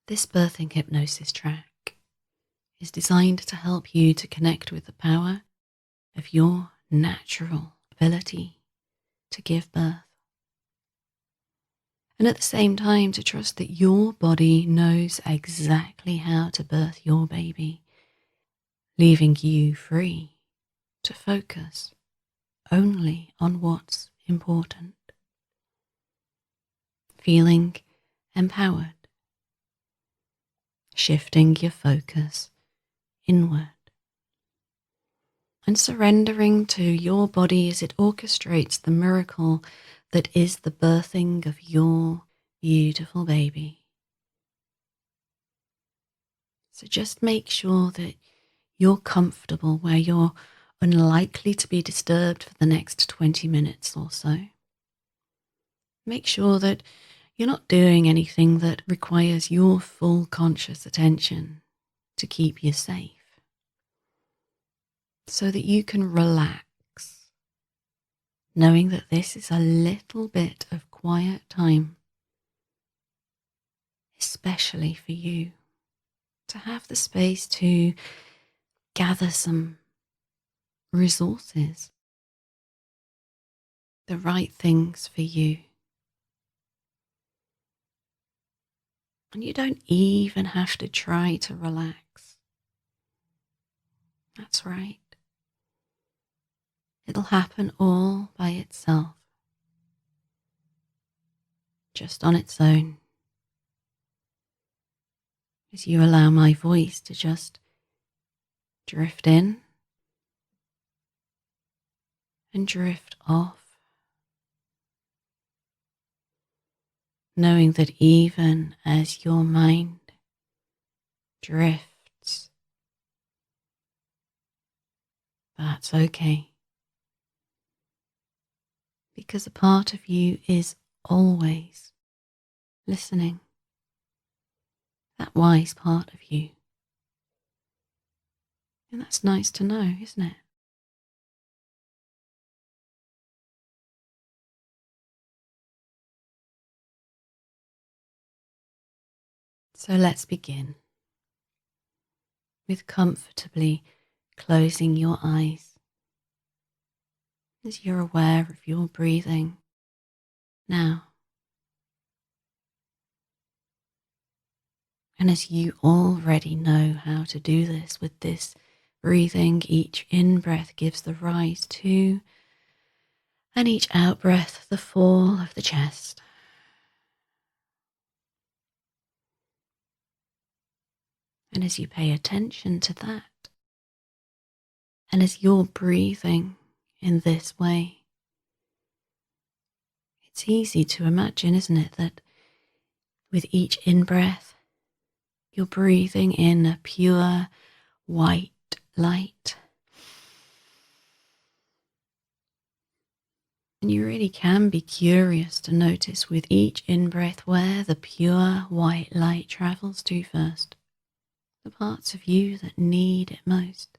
This birthing hypnosis track is designed to help you to connect with the power of your natural ability to give birth. And at the same time to trust that your body knows exactly how to birth your baby, leaving you free to focus only on what's important. Feeling empowered, shifting your focus inward, and surrendering to your body as it orchestrates the miracle that is the birthing of your beautiful baby. So just make sure that you're comfortable where you're unlikely to be disturbed for the next 20 minutes or so. Make sure that you're not doing anything that requires your full conscious attention to keep you safe, so that you can relax, knowing that this is a little bit of quiet time, especially for you, to have the space to gather some resources, the right things for you. And you don't even have to try to relax. That's right. It'll happen all by itself, just on its own, as you allow my voice to just drift in and drift off, knowing that even as your mind drifts, that's okay, because a part of you is always listening, that wise part of you. And that's nice to know, isn't it? So let's begin with comfortably closing your eyes as you're aware of your breathing now. And as you already know how to do this with this breathing, each in-breath gives the rise to, and each out-breath the fall of the chest. And as you pay attention to that, and as you're breathing in this way, it's easy to imagine, isn't it, that with each in-breath, you're breathing in a pure white light. And you really can be curious to notice with each in-breath where the pure white light travels to first, the parts of you that need it most.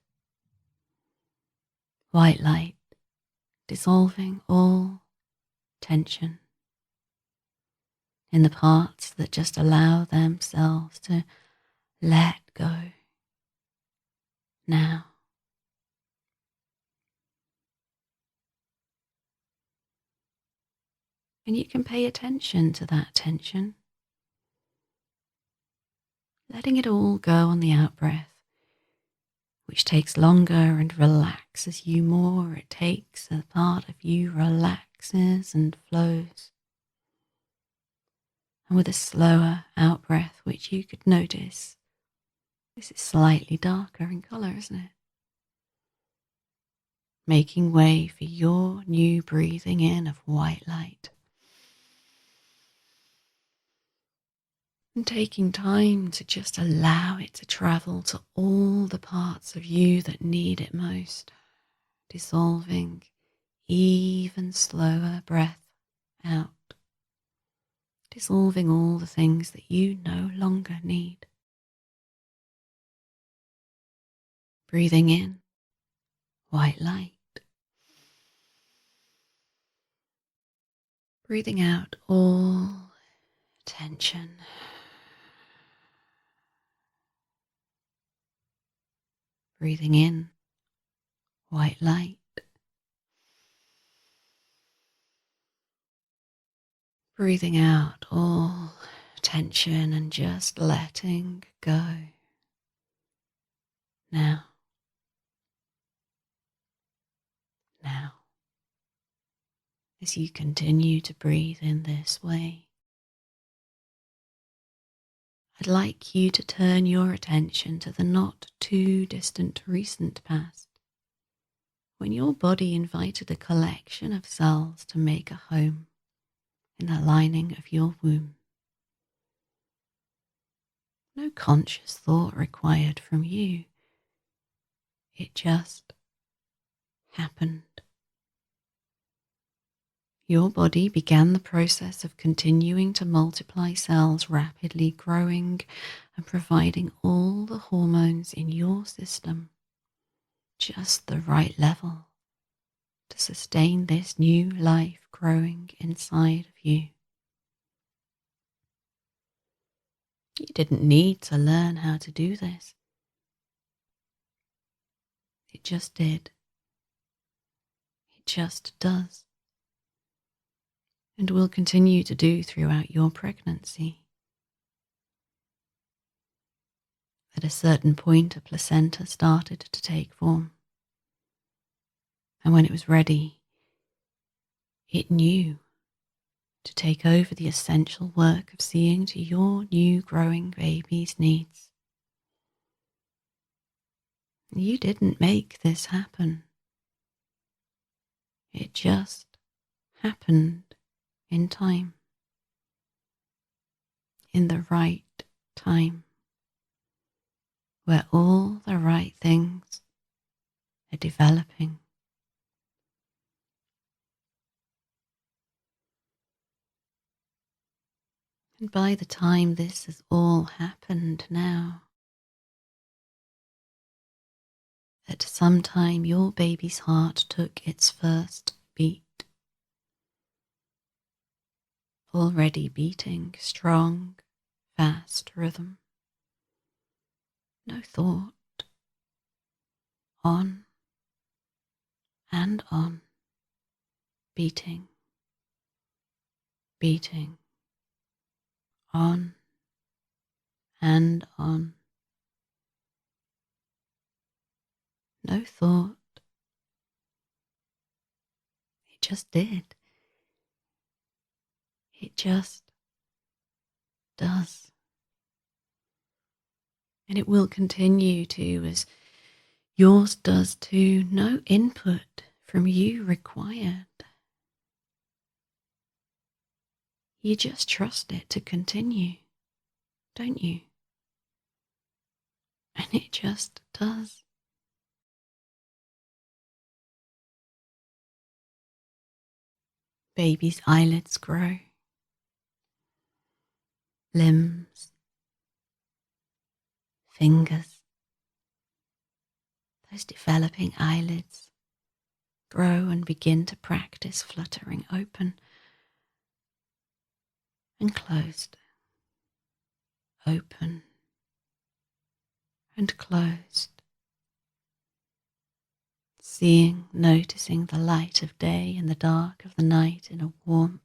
White light dissolving all tension in the parts that just allow themselves to let go now. And you can pay attention to that tension, letting it all go on the out-breath, which takes longer and relaxes you more. It takes a part of you relaxes and flows. And with a slower out-breath, which you could notice, this is slightly darker in colour, isn't it? Making way for your new breathing in of white light. And taking time to just allow it to travel to all the parts of you that need it most, dissolving even slower breath out, dissolving all the things that you no longer need. Breathing in white light, breathing out all tension. Breathing in white light. Breathing out all tension and just letting go. Now. As you continue to breathe in this way, I'd like you to turn your attention to the not too distant recent past, when your body invited a collection of cells to make a home in the lining of your womb. No conscious thought required from you. It just happened. Your body began the process of continuing to multiply cells, rapidly growing and providing all the hormones in your system just the right level to sustain this new life growing inside of you. You didn't need to learn how to do this. It just did. It just does. And will continue to do throughout your pregnancy. At a certain point, a placenta started to take form. And when it was ready, it knew to take over the essential work of seeing to your new growing baby's needs. You didn't make this happen. It just happened in time. In the right time. Where all the right things are developing. And by the time this has all happened now, at some time your baby's heart took its first beat. Already beating strong, fast rhythm. No thought. On and on. Beating. Beating. On and on. No thought. It just did. It just does. And it will continue to as yours does too. No input from you required. You just trust it to continue, don't you? And it just does. Baby's eyelids grow. Limbs. Fingers. Those developing eyelids grow and begin to practice fluttering open and closed. Open and closed. Seeing, noticing the light of day and the dark of the night in a warm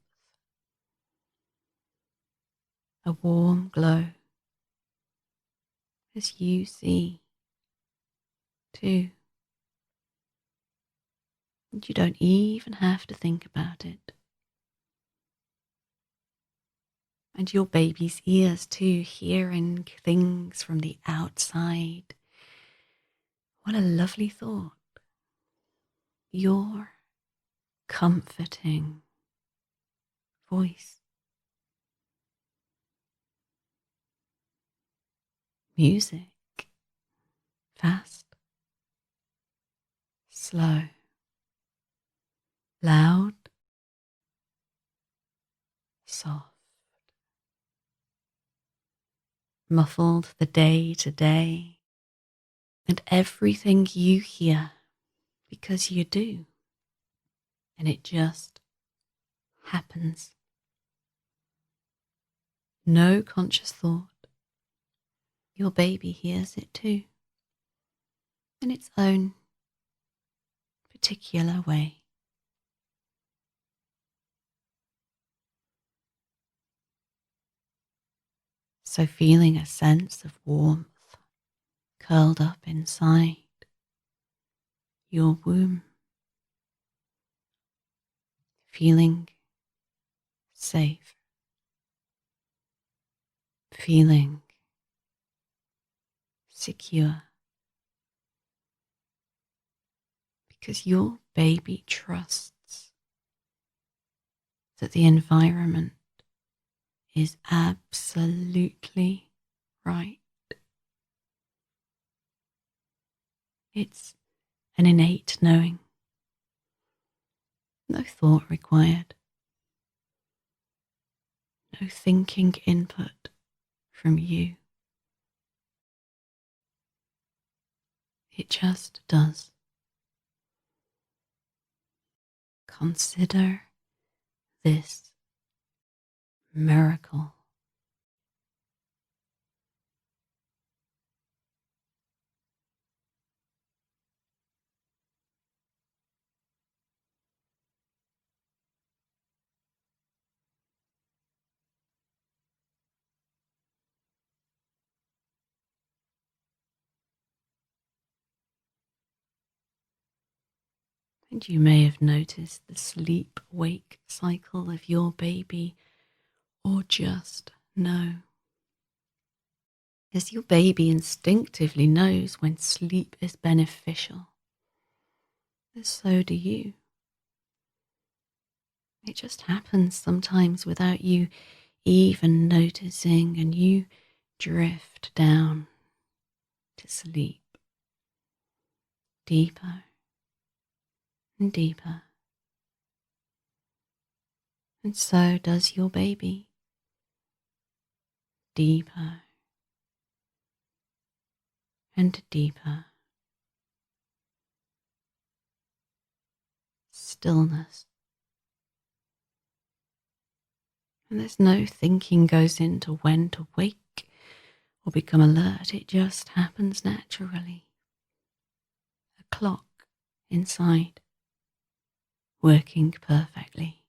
glow as you see too. And you don't even have to think about it. And your baby's ears too, hearing things from the outside. What a lovely thought. Your comforting voice. Music. Fast. Slow. Loud. Soft. Muffled the day to day. And everything you hear, because you do. And it just happens. No conscious thought. Your baby hears it too. in its own particular way. So feeling a sense of warmth curled up inside your womb, feeling safe, feeling secure, because your baby trusts that the environment is absolutely right. It's an innate knowing, no thought required, no thinking input from you. It just does. Consider this miracle. And you may have noticed the sleep-wake cycle of your baby, or just know. As your baby instinctively knows when sleep is beneficial, and so do you. It just happens sometimes without you even noticing, and you drift down to sleep, deeper and deeper. And so does your baby, deeper and deeper. Stillness. And there's no thinking goes into when to wake or become alert. It just happens naturally. A clock inside, working perfectly.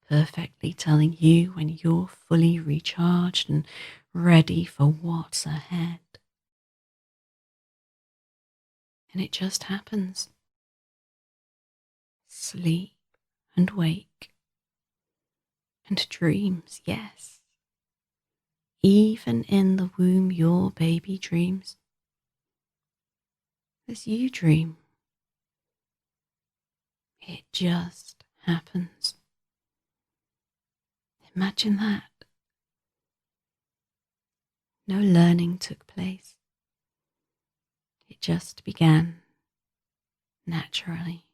Perfectly telling you when you're fully recharged and ready for what's ahead. And it just happens. Sleep and wake. And dreams, yes. Even in the womb, your baby dreams. As you dream. It just happens. Imagine that. No learning took place. It just began naturally,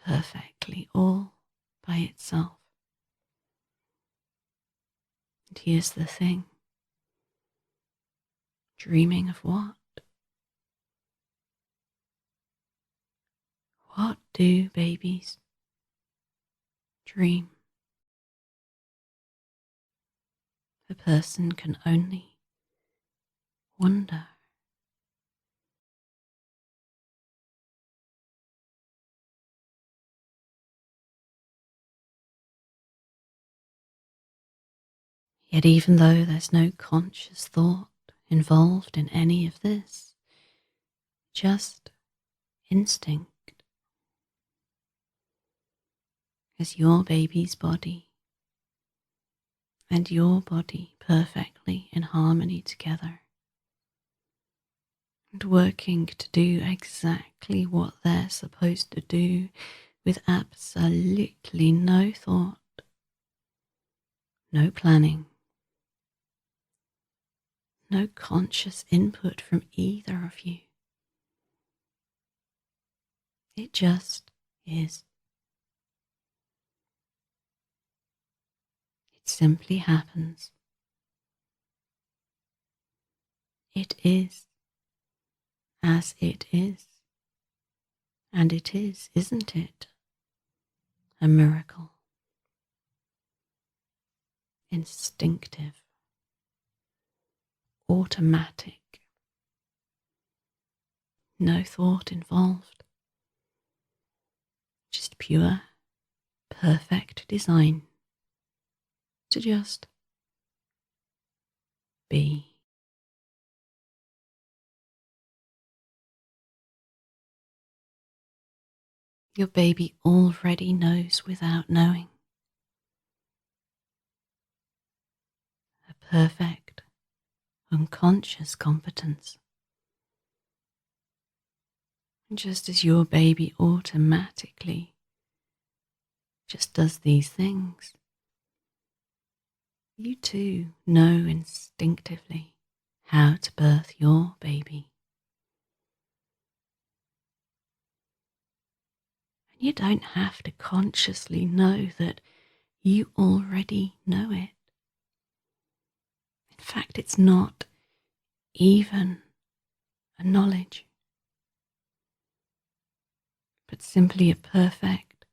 perfectly, all by itself. And here's the thing. Dreaming of what? What do babies dream? A person can only wonder. Yet even though there's no conscious thought involved in any of this, just instinct, as your baby's body and your body perfectly in harmony together, and working to do exactly what they're supposed to do with absolutely no thought, no planning, no conscious input from either of you. It just is. It simply happens. It is as it is. And it is, isn't it? A miracle. Instinctive. automatic, no thought involved, just pure, perfect design to just be. Your baby already knows without knowing. A perfect, unconscious competence. And just as your baby automatically just does these things, you too know instinctively how to birth your baby. And you don't have to consciously know that you already know it. In fact, it's not even a knowledge, but simply a perfect,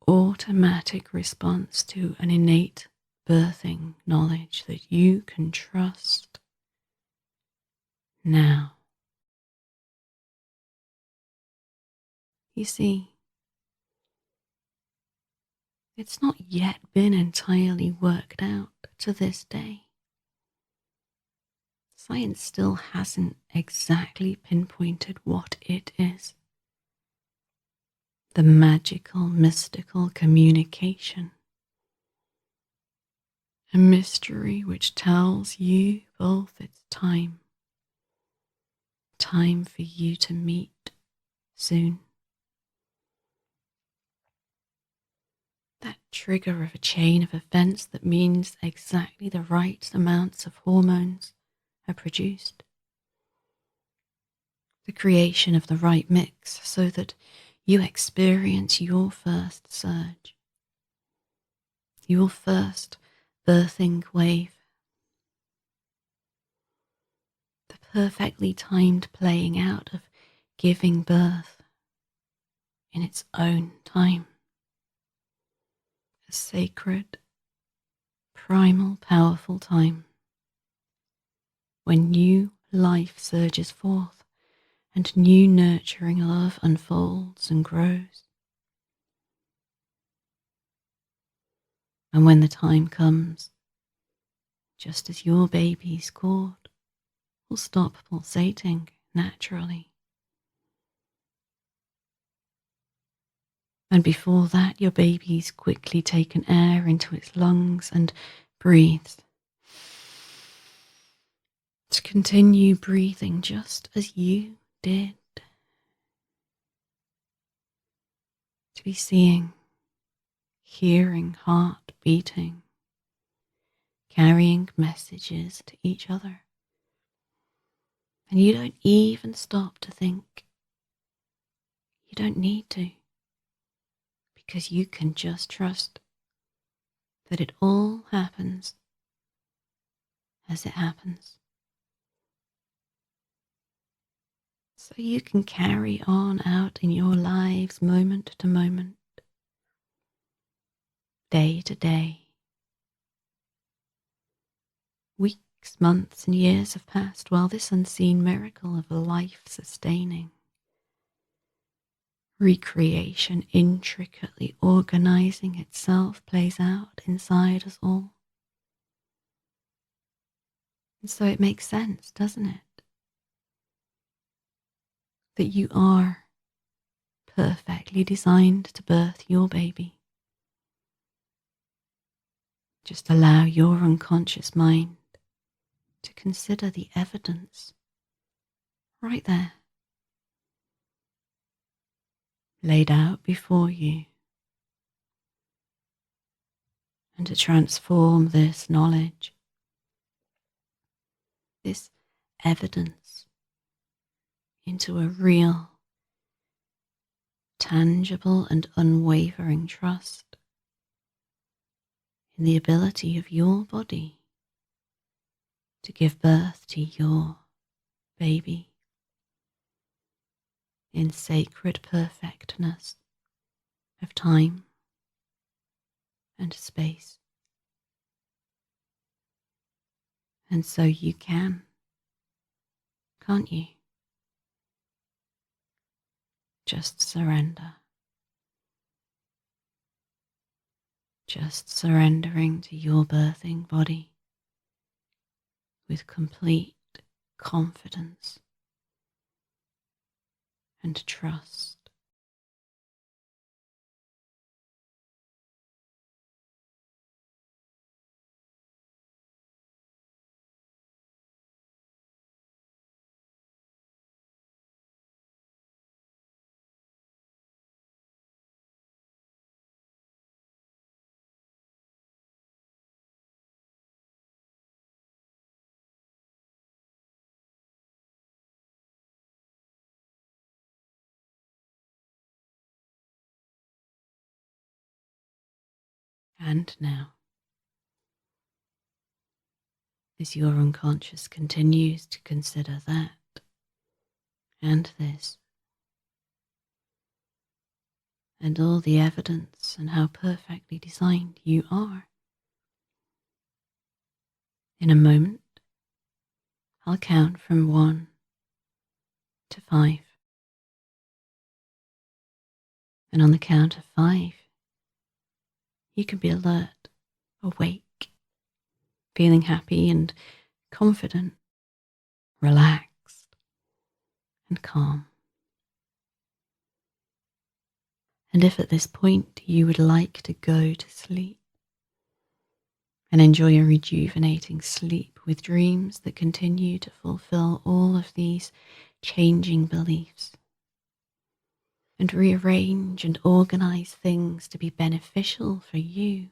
automatic response to an innate birthing knowledge that you can trust now. You see, it's not yet been entirely worked out to this day. Science still hasn't exactly pinpointed what it is. The magical, mystical communication. A mystery which tells you both it's time for you to meet soon. That trigger of a chain of events that means exactly the right amounts of hormones are produced. The creation of the right mix so that you experience your first surge, your first birthing wave, the perfectly timed playing out of giving birth in its own time. A sacred, primal, powerful time when new life surges forth and new nurturing love unfolds and grows. And when the time comes, just as your baby's cord will stop pulsating naturally, and before that your baby's quickly taken air into its lungs and breathes, to continue breathing just as you did, to be seeing, hearing heart beating, carrying messages to each other. And you don't even stop to think. You don't need to, because you can just trust that it all happens as it happens. So you can carry on out in your lives moment to moment, day to day. Weeks, months and years have passed while this unseen miracle of a life-sustaining recreation intricately organizing itself plays out inside us all. And so it makes sense, doesn't it? That you are perfectly designed to birth your baby. Just allow your unconscious mind to consider the evidence right there, laid out before you, and to transform this knowledge, this evidence, into a real, tangible and unwavering trust in the ability of your body to give birth to your baby in sacred perfectness of time and space. And so you can, can't you? Just surrender. Just surrendering to your birthing body with complete confidence and trust. And now, as your unconscious continues to consider that and this, and all the evidence and how perfectly designed you are, in a moment, I'll count from 1 to 5. And on the count of 5, you can be alert, awake, feeling happy and confident, relaxed and calm. And if at this point you would like to go to sleep and enjoy a rejuvenating sleep with dreams that continue to fulfill all of these changing beliefs and rearrange and organize things to be beneficial for you,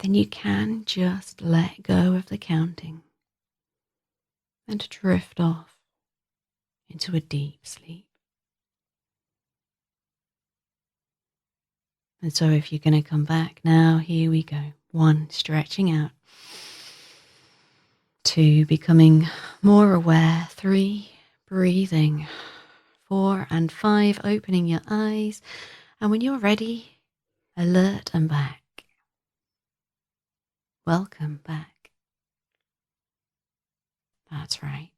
then you can just let go of the counting and drift off into a deep sleep. And so if you're going to come back now, here we go. 1, stretching out. 2, becoming more aware. 3, breathing. 4 and 5, opening your eyes. And when you're ready, alert and back. Welcome back. That's right.